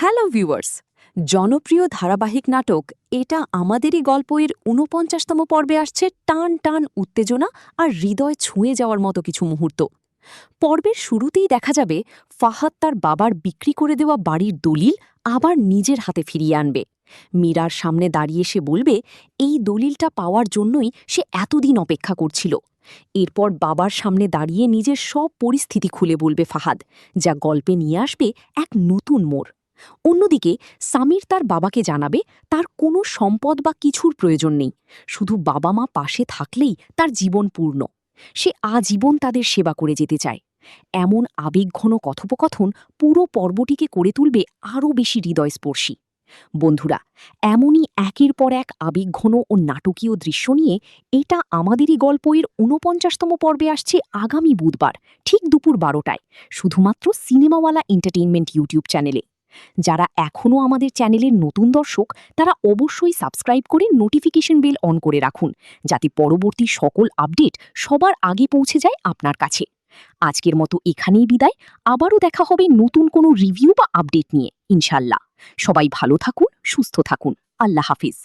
Hello viewers, জনপ্রিয় ধারাবাহিক নাটক এটা আমাদেরই গল্পের ৪৯তম পর্বে আসছে টান টান উত্তেজনা আর হৃদয় ছুঁয়ে যাওয়ার মতো কিছু মুহূর্ত। পর্বের শুরুতেই দেখা যাবে ফাহাদ তার বাবার বিক্রি করে দেওয়া বাড়ির দলিল আবার নিজের হাতে ফিরিয়ে আনবে। মীরার সামনে দাঁড়িয়ে সে বলবে এই দলিলটা পাওয়ার জন্যই সে এতদিন অপেক্ষা করছিল। এরপর বাবার সামনে দাঁড়িয়ে নিজের সব পরিস্থিতি খুলে বলবে ফাহাদ, যা গল্পে নিয়ে আসবে এক নতুন মোড়। অন্যদিকে সামির তার বাবাকে জানাবে তার কোনো সম্পদ বা কিছুর প্রয়োজন নেই, শুধু বাবা মা পাশে থাকলেই তার জীবন পূর্ণ। সে আজীবন তাদের সেবা করে যেতে চায়। এমন আবেগঘন কথোপকথন পুরো পর্বটিকে করে তুলবে আরও বেশি হৃদয়স্পর্শী। বন্ধুরা, এমনই একের পর এক আবেগঘন ও নাটকীয় দৃশ্য নিয়ে এটা আমাদেরই গল্পের ৪৯তম পর্বে আসছে আগামী বুধবার ঠিক দুপুর ১২টায়, শুধুমাত্র সিনেমাওয়ালা এন্টারটেইনমেন্ট ইউটিউব চ্যানেলে। যারা এখনও আমাদের চ্যানেলের নতুন দর্শক তারা অবশ্যই সাবস্ক্রাইব করে নোটিফিকেশন বেল অন করে রাখুন, যাতে পরবর্তী সকল আপডেট সবার আগে পৌঁছে যায় আপনার কাছে। আজকের মতো এখানেই বিদায়। আবারও দেখা হবে নতুন কোনো রিভিউ বা আপডেট নিয়ে, ইনশাল্লাহ। সবাই ভালো থাকুন, সুস্থ থাকুন। আল্লাহ হাফিজ।